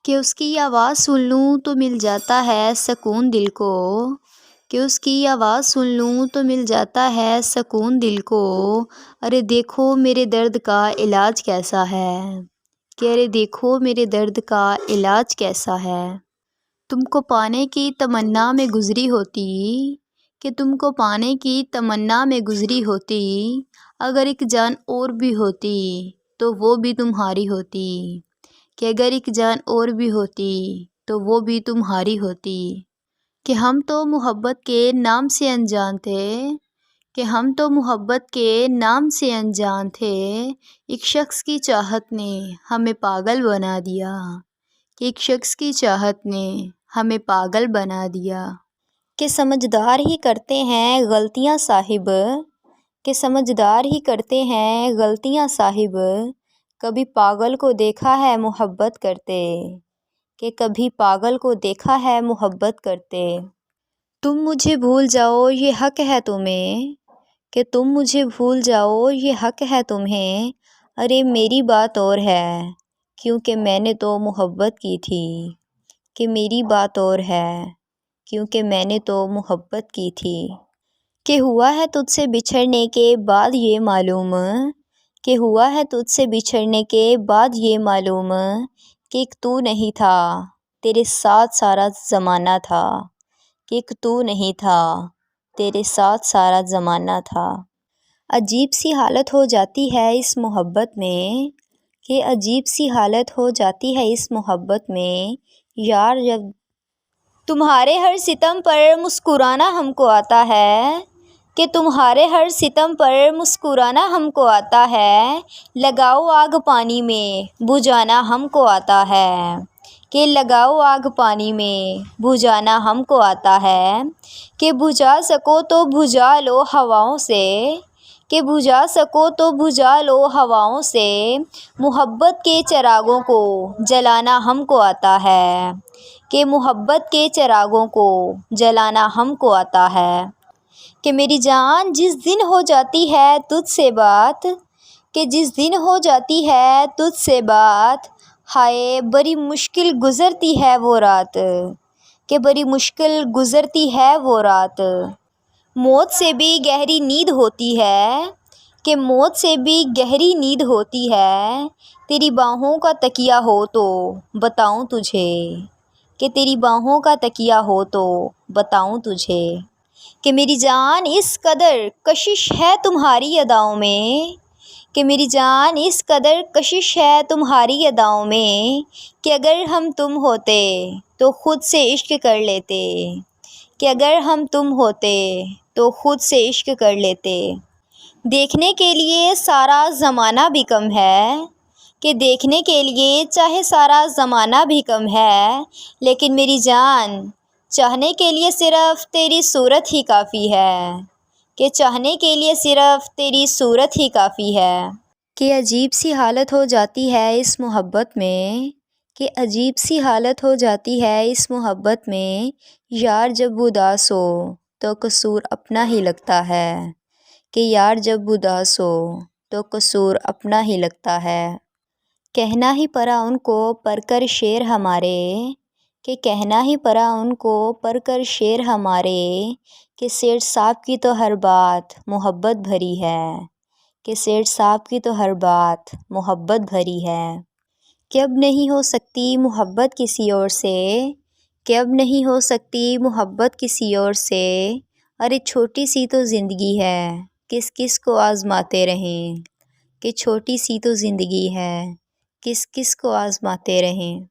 کہ اس کی آواز سن لوں تو مل جاتا ہے سکون دل کو، کہ اس کی آواز سن لوں تو مل جاتا ہے سکون دل کو۔ ارے دیکھو میرے درد کا علاج کیسا ہے، کہ ارے دیکھو میرے درد کا علاج کیسا ہے۔ تم کو پانے کی تمنا میں گزری ہوتی، کہ تم کو پانے کی تمنا میں گزری ہوتی، اگر ایک جان اور بھی ہوتی تو وہ بھی تمہاری ہوتی، کہ اگر ایک جان اور بھی ہوتی تو وہ بھی تمہاری ہوتی۔ کہ ہم تو محبت کے نام سے انجان تھے، کہ ہم تو محبت کے نام سے انجان تھے، ایک شخص کی چاہت نے ہمیں پاگل بنا دیا، کہ ایک شخص کی چاہت نے ہمیں پاگل بنا دیا۔ کہ سمجھدار ہی کرتے ہیں غلطیاں صاحب، کہ سمجھدار ہی کرتے ہیں غلطیاں صاحب، کبھی پاگل کو دیکھا ہے محبت کرتے، کہ کبھی پاگل کو دیکھا ہے محبت کرتے۔ تم مجھے بھول جاؤ یہ حق ہے تمہیں، کہ تم مجھے بھول جاؤ یہ حق ہے تمہیں، ارے میری بات اور ہے کیونکہ میں نے تو محبت کی تھی، کہ میری بات اور ہے کیونکہ میں نے تو محبت کی تھی۔ کہ ہوا ہے تجھ سے بچھڑنے کے بعد یہ معلوم، کہ ہوا ہے تجھ سے بچھڑنے کے بعد یہ معلوم، کہ ایک تو نہیں تھا تیرے ساتھ سارا زمانہ تھا، کہ ایک تو نہیں تھا تیرے ساتھ سارا زمانہ تھا۔ عجیب سی حالت ہو جاتی ہے اس محبت میں، کہ عجیب سی حالت ہو جاتی ہے اس محبت میں، یار جب تمہارے ہر ستم پر مسکرانا ہم کو آتا ہے، کہ تمہارے ہر ستم پر مسکرانا ہم کو آتا ہے، لگاؤ آگ پانی میں بجھانا ہم کو آتا ہے، کہ لگاؤ آگ پانی میں بجھانا ہم کو آتا ہے، کہ بجھا سکو تو بجھا لو ہواؤں سے، کہ بجھا سکو تو بجھا لو ہواؤں سے، محبت کے چراغوں کو جلانا ہم کو آتا ہے، کہ محبت کے چراغوں کو جلانا ہم کو آتا ہے۔ کہ میری جان جس دن ہو جاتی ہے تجھ سے بات، کہ جس دن ہو جاتی ہے تجھ سے بات، ہائے بڑی مشکل گزرتی ہے وہ رات، کہ بڑی مشکل گزرتی ہے وہ رات۔ موت سے بھی گہری نیند ہوتی ہے، کہ موت سے بھی گہری نیند ہوتی ہے، تیری باہوں کا تکیہ ہو تو بتاؤں تجھے، کہ تیری باہوں کا تکیہ ہو تو بتاؤں تجھے۔ کہ میری جان اس قدر کشش ہے تمہاری اداؤں میں، کہ میری جان اس قدر کشش ہے تمہاری اداؤں میں، کہ اگر ہم تم ہوتے تو خود سے عشق کر لیتے، کہ اگر ہم تم ہوتے تو خود سے عشق کر لیتے۔ دیکھنے کے لیے سارا زمانہ بھی کم ہے، کہ دیکھنے کے لیے چاہے سارا زمانہ بھی کم ہے، لیکن میری جان چاہنے کے لیے صرف تیری صورت ہی کافی ہے، کہ چاہنے کے لیے صرف تیری صورت ہی کافی ہے۔ کہ عجیب سی حالت ہو جاتی ہے اس محبت میں، کہ عجیب سی حالت ہو جاتی ہے اس محبت میں، یار جب اداس ہو تو قصور اپنا ہی لگتا ہے، کہ یار جب اداس ہو تو قصور اپنا ہی لگتا ہے۔ کہنا ہی پڑا ان کو پڑھ کر شعر ہمارے، کہ کہنا ہی پڑا ان کو پڑھ کر شعر ہمارے، کہ سیٹھ صاحب کی تو ہر بات محبت بھری ہے، کہ سیٹھ صاحب کی تو ہر بات محبت بھری ہے۔ کہ اب نہیں ہو سکتی محبت کسی اور سے، کہ اب نہیں ہو سکتی محبت کسی اور سے، ارے چھوٹی سی تو زندگی ہے کس کس کو آزماتے رہیں، کہ چھوٹی سی تو زندگی ہے کس کس کو آزماتے رہیں۔